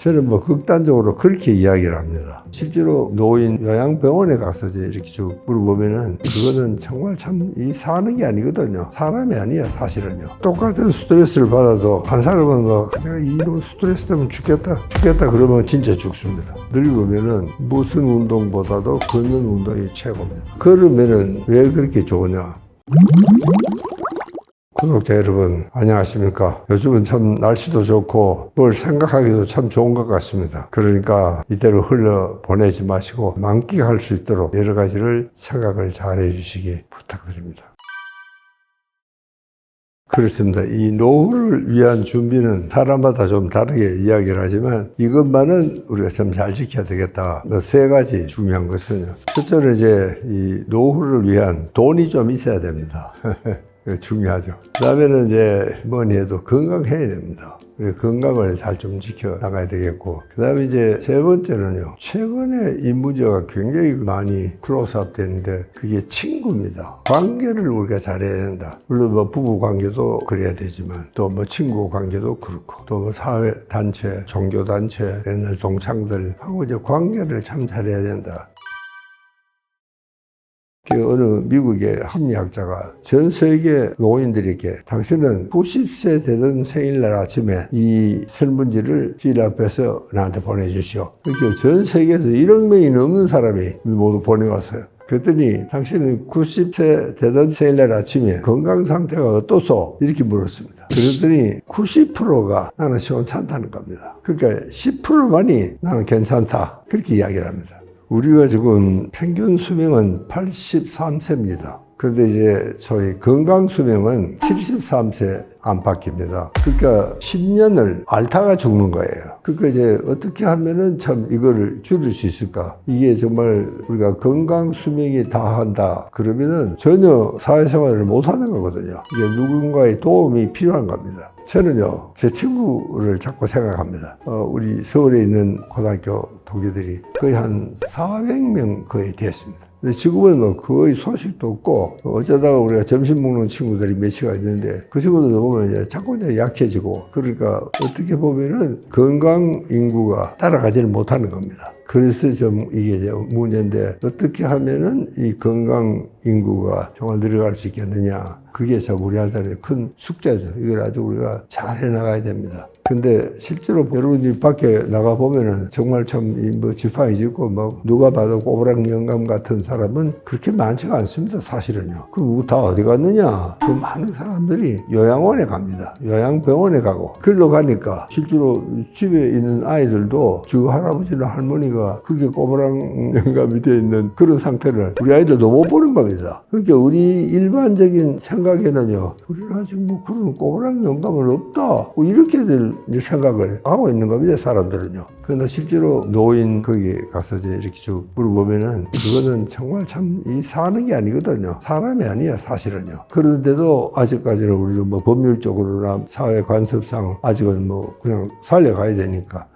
저는 뭐 극단적으로 그렇게 이야기를 합니다. 실제로 노인 요양병원에 가서 이제 이렇게 쭉 물어보면은 그거는 정말 참 이 사는 게 아니거든요. 사람이 아니야 사실은요. 똑같은 스트레스를 받아도 한 사람은 뭐 내가 이런 스트레스 때문에 죽겠다 그러면 진짜 죽습니다. 늙으면은 무슨 운동보다도 걷는 운동이 최고입니다. 걸으면은 왜 그렇게 좋으냐? 구독자 여러분 안녕하십니까? 요즘은 참 날씨도 좋고 뭘 생각하기도 참 좋은 것 같습니다. 그러니까 이대로 흘러 보내지 마시고 만끽할 수 있도록 여러 가지를 생각을 잘 해주시기 부탁드립니다. 그렇습니다. 이 노후를 위한 준비는 사람마다 좀 다르게 이야기를 하지만 이것만은 우리가 참 잘 지켜야 되겠다. 세 가지 중요한 것은요. 첫째는 이제 이 노후를 위한 돈이 좀 있어야 됩니다. 중요하죠. 그 다음에는 이제 뭐니 해도 건강해야 됩니다. 건강을 잘 좀 지켜 나가야 되겠고, 그 다음에 이제 세 번째는요, 최근에 이 문제가 굉장히 많이 클로즈업 되는데 그게 친구입니다. 관계를 우리가 잘해야 된다. 물론 뭐 부부 관계도 그래야 되지만 또 뭐 친구 관계도 그렇고 또 뭐 사회 단체, 종교 단체, 옛날 동창들하고 이제 관계를 참 잘해야 된다. 어느 미국의 합리학자가 전 세계 노인들에게 당신은 90세 되던 생일날 아침에 이 설문지를 필 앞에서 나한테 보내주시오. 이렇게 전 세계에서 1억 명이 넘는 사람이 모두 보내왔어요. 그랬더니 당신은 90세 되던 생일날 아침에 건강 상태가 어떠소? 이렇게 물었습니다. 그랬더니 90%가 나는 시원찮다는 겁니다. 그러니까 10%만이 나는 괜찮다. 그렇게 이야기를 합니다. 우리가 지금 평균 수명은 83세입니다. 그런데 이제 저희 건강 수명은 73세 안팎입니다. 그러니까 10년을 앓다가 죽는 거예요. 그러니까 이제 어떻게 하면은 참 이거를 줄일 수 있을까? 이게 정말 우리가 건강 수명이 다한다 그러면은 전혀 사회생활을 못 하는 거거든요. 이게 누군가의 도움이 필요한 겁니다. 저는요, 제 친구를 자꾸 생각합니다. 우리 서울에 있는 고등학교 동기들이 거의 한 400명 거의 됐습니다. 근데 지금은 뭐 거의 소식도 없고, 어쩌다가 우리가 점심 먹는 친구들이 몇이가 있는데, 그 친구들 보면 이제 자꾸 이제 약해지고, 그러니까 어떻게 보면은 건강 인구가 따라가지를 못하는 겁니다. 그래서 좀 이게 이제 문제인데, 어떻게 하면은 이 건강 인구가 정말 늘어갈 수 있겠느냐. 그게 참 우리한테는 큰 숙제죠. 이걸 아주 우리가 잘 해나가야 됩니다. 근데 실제로 여러분이 밖에 나가보면은 정말 참 뭐 지팡이 짚고 뭐 누가 봐도 꼬부랑 영감 같은 사람은 그렇게 많지가 않습니다. 사실은요. 그럼 다 어디 갔느냐? 그 많은 사람들이 요양원에 갑니다. 요양병원에 가고. 그걸로 가니까 실제로 집에 있는 아이들도 저 할아버지나 할머니가 그렇게 꼬부랑 영감이 되어 있는 그런 상태를 우리 아이들도 못 보는 겁니다. 그러니까 우리 일반적인 생각에는요, 우리는 아직 뭐 그런 꼬부랑 영감은 없다. 뭐 이렇게들 생각을 하고 있는 겁니다, 사람들은요. 그러나 실제로 노인 거기 가서 이제 이렇게 쭉 물어보면은 그거는 정말 참 이 사는 게 아니거든요. 사람이 아니야, 사실은요. 그런데도 아직까지는 우리도 뭐 법률적으로나 사회 관습상 아직은 뭐 그냥 살려가야 되니까.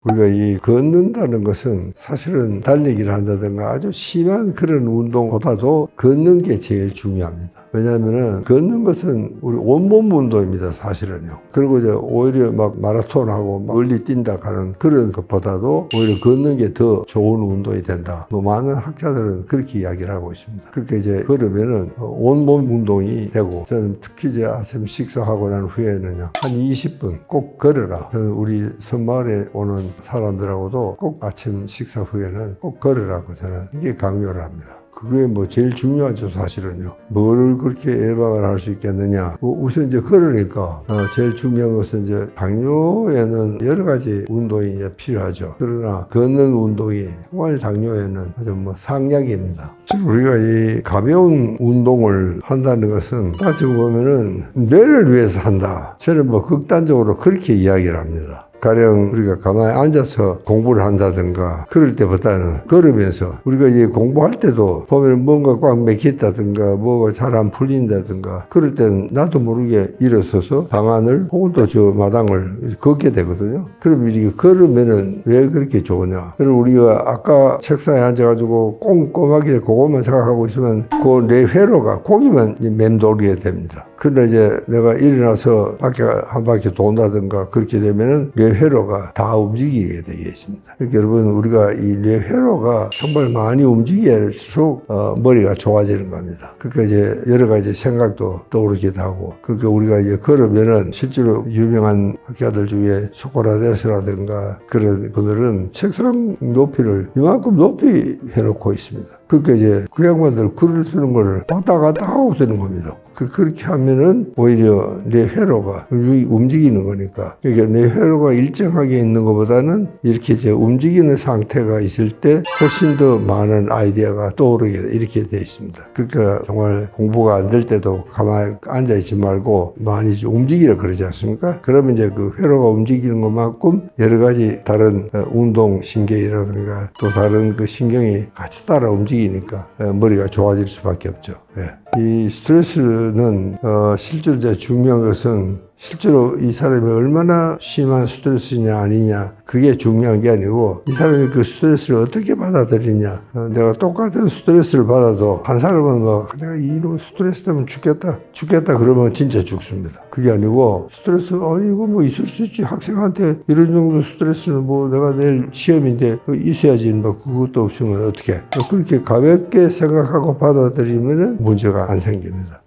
우리가 이 걷는다는 것은 사실은 달리기를 한다든가 아주 심한 그런 운동보다도 걷는 게 제일 중요합니다. 왜냐하면은 걷는 것은 우리 온몸 운동입니다, 사실은요. 그리고 이제 오히려 막 마라톤하고 막 멀리 뛴다 하는 그런 것보다도 오히려 걷는 게 더 좋은 운동이 된다. 뭐 많은 학자들은 그렇게 이야기를 하고 있습니다. 그렇게 이제 걸으면은 온몸 운동이 되고, 저는 특히 이제 아침 식사하고 난 후에는요, 한 20분 꼭 걸어라. 저는 우리 섬마을에 오는 사람들하고도 꼭 아침 식사 후에는 꼭 걸으라고 저는 이게 강요를 합니다. 그게 뭐 제일 중요하죠, 사실은요. 뭘 그렇게 예방을 할 수 있겠느냐. 우선 이제 걸으니까 제일 중요한 것은 이제 당뇨에는 여러 가지 운동이 이제 필요하죠. 그러나 걷는 운동이 정말 당뇨에는 아주 뭐 상약입니다. 우리가 이 가벼운 운동을 한다는 것은 따지고 보면은 뇌를 위해서 한다. 저는 뭐 극단적으로 그렇게 이야기를 합니다. 가령 우리가 가만히 앉아서 공부를 한다든가 그럴 때보다는 걸으면서 우리가 이제 공부할 때도 보면 뭔가 꽉 막혔다든가 뭐가 잘 안 풀린다든가 그럴 때는 나도 모르게 일어서서 방안을 혹은 또 저 마당을 걷게 되거든요. 그럼 이렇게 걸으면은 왜 그렇게 좋으냐. 그리고 우리가 아까 책상에 앉아가지고 꼼꼼하게 그것만 생각하고 있으면 그 내 회로가 거기만 맴돌게 됩니다. 그러나 이제 내가 일어나서 밖에 한 바퀴 돈다든가 그렇게 되면은 뇌회로가 다 움직이게 되겠습니다. 그러니까 여러분, 우리가 이 뇌회로가 정말 많이 움직일수록 머리가 좋아지는 겁니다. 그러니까 이제 여러 가지 생각도 떠오르기도 하고, 그러니까 우리가 이제 걸으면은 실제로 유명한 학자들 중에 소크라테스라든가 그런 분들은 책상 높이를 이만큼 높이 해놓고 있습니다. 그러니까 이제 그 양반들 글을 쓰는 거를 왔다 갔다 하고 쓰는 겁니다. 그렇게 하면은 오히려 내 회로가 움직이는 거니까. 그러니까 내 회로가 일정하게 있는 것보다는 이렇게 이제 움직이는 상태가 있을 때 훨씬 더 많은 아이디어가 떠오르게 이렇게 되어 있습니다. 그러니까 정말 공부가 안 될 때도 가만히 앉아 있지 말고 많이 움직이라 그러지 않습니까? 그러면 이제 그 회로가 움직이는 것만큼 여러 가지 다른 운동 신경이라든가 또 다른 그 신경이 같이 따라 움직이니까 머리가 좋아질 수밖에 없죠. 네. 이 스트레스는 실제로 이제 중요한 것은 실제로 이 사람이 얼마나 심한 스트레스냐 아니냐 그게 중요한 게 아니고 이 사람이 그 스트레스를 어떻게 받아들이냐. 내가 똑같은 스트레스를 받아도 한 사람은 막 내가 이런 스트레스 때문에 죽겠다 그러면 진짜 죽습니다. 그게 아니고 스트레스 이거 뭐 있을 수 있지. 학생한테 이런 정도 스트레스는 뭐 내가 내일 시험인데 있어야지 뭐 그것도 없으면 어떻게 그렇게 가볍게 생각하고 받아들이면은 문제가 안 생깁니다.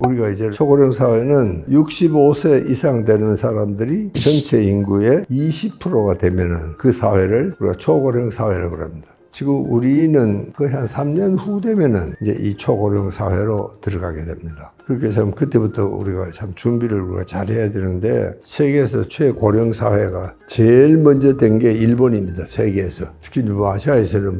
우리가 이제 초고령 사회는 65세 이상 되는 사람들이 전체 인구의 20%가 되면은 그 사회를 우리가 초고령 사회라고 합니다. 지금 우리는 거의 한 3년 후 되면은 이제 이 초고령 사회로 들어가게 됩니다. 그렇게 해서 그때부터 우리가 참 준비를 우리가 잘해야 되는데 세계에서 최고령 사회가 제일 먼저 된 게 일본입니다. 세계에서. 특히 뭐 아시아에서는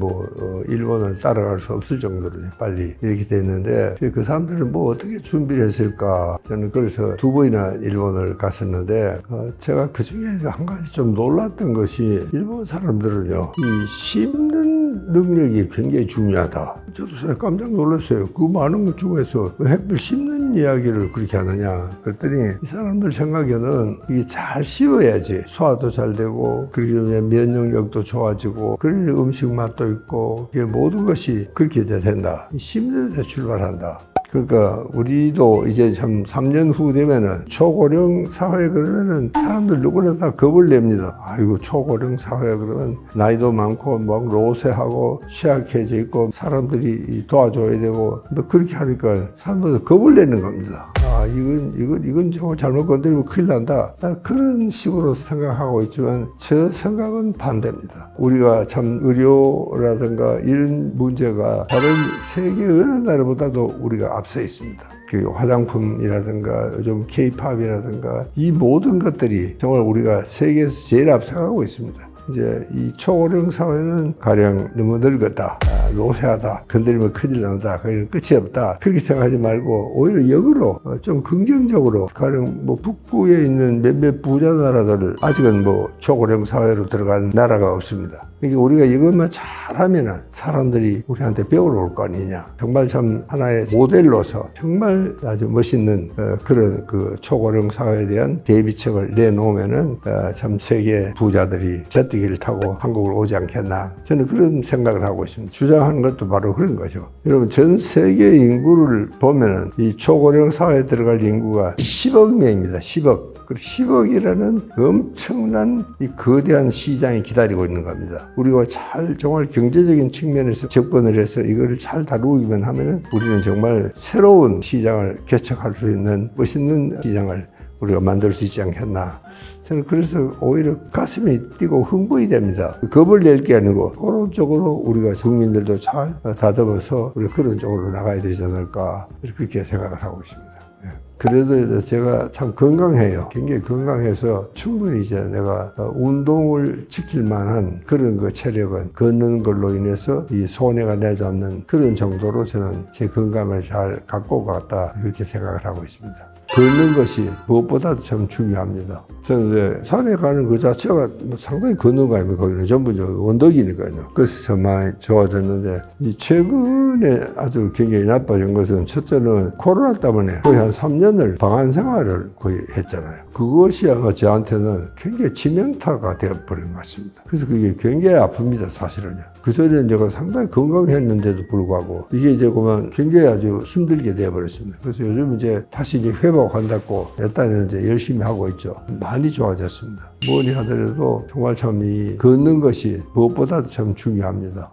일본을 따라갈 수 없을 정도로 빨리 이렇게 됐는데 그 사람들은 뭐 어떻게 준비를 했을까. 저는 그래서 2번이나 일본을 갔었는데 제가 그 중에 한 가지 좀 놀랐던 것이 일본 사람들은요, 이 씹는 능력이 굉장히 중요하다. 저도 깜짝 놀랐어요. 그 많은 것 중에서 왜 하필 씹는 이야기를 그렇게 하느냐. 그랬더니 이 사람들 생각에는 이게 잘 씹어야지 소화도 잘 되고 그리고 면역력도 좋아지고 그리고 음식 맛도 있고 이게 모든 것이 그렇게 된다. 씹는 데서 출발한다. 그러니까 우리도 이제 참 3년 후 되면은 초고령 사회 그러면은 사람들 누구나 다 겁을 냅니다. 아이고 초고령 사회 그러면 나이도 많고 막 로세하고 취약해져 있고 사람들이 도와줘야 되고 뭐 그렇게 하니까 사람들 겁을 내는 겁니다. 이건 정말 잘못 건드리면 큰일 난다. 그런 식으로 생각하고 있지만 저 생각은 반대입니다. 우리가 참 의료라든가 이런 문제가 다른 세계 어느 나라보다도 우리가 앞서 있습니다. 그 화장품이라든가 요즘 K-팝이라든가 이 모든 것들이 정말 우리가 세계에서 제일 앞서가고 있습니다. 이제 이 초고령 사회는 가령 너무 늙었다, 노쇠하다, 건드리면 큰일 난다, 거기는 끝이 없다 그렇게 생각하지 말고 오히려 역으로 좀 긍정적으로 가령 뭐 북부에 있는 몇몇 부자 나라들을 아직은 뭐 초고령 사회로 들어간 나라가 없습니다. 그러니까 우리가 이것만 잘하면은 사람들이 우리한테 배우러 올 거 아니냐. 정말 참 하나의 모델로서 정말 아주 멋있는 그런 그 초고령 사회에 대한 대비책을 내놓으면은 참 세계 부자들이 제뜨기를 타고 한국을 오지 않겠나. 저는 그런 생각을 하고 있습니다. 주장하는 것도 바로 그런 거죠. 여러분 전 세계 인구를 보면은 이 초고령 사회에 들어갈 인구가 10억 명입니다. 10억. 10억이라는 엄청난 이 거대한 시장이 기다리고 있는 겁니다. 우리가 정말 경제적인 측면에서 접근을 해서 이거를 잘 다루기만 하면은 우리는 정말 새로운 시장을 개척할 수 있는 멋있는 시장을 우리가 만들 수 있지 않겠나. 저는 그래서 오히려 가슴이 뛰고 흥분이 됩니다. 겁을 낼 게 아니고 그런 쪽으로 우리가 국민들도 잘 다듬어서 우리 그런 쪽으로 나가야 되지 않을까 그렇게 생각을 하고 있습니다. 그래도 제가 참 건강해요. 굉장히 건강해서 충분히 이제 내가 운동을 지킬 만한 그런 그 체력은 걷는 걸로 인해서 이 손해가 내지 않는 그런 정도로 저는 제 건강을 잘 갖고 갔다 그렇게 생각을 하고 있습니다. 걷는 것이 무엇보다도 참 중요합니다. 저는 이제 산에 가는 그 자체가 상당히 걷는 거 아닙니까? 거기는 전부 언덕이니까요. 그래서 참 많이 좋아졌는데, 이 최근에 아주 굉장히 나빠진 것은 첫째는 코로나 때문에 거의 한 3년을 방한 생활을 거의 했잖아요. 그것이 아마 저한테는 굉장히 치명타가 되어버린 것 같습니다. 그래서 그게 굉장히 아픕니다, 사실은요. 그전에 제가 상당히 건강했는데도 불구하고 이게 이제 그만 굉장히 아주 힘들게 되어버렸습니다. 그래서 요즘 이제 다시 이제 회복한다고 내 딸은 이제 열심히 하고 있죠. 많이 좋아졌습니다. 뭐니 하더라도 정말 참 이 걷는 것이 무엇보다도 참 중요합니다.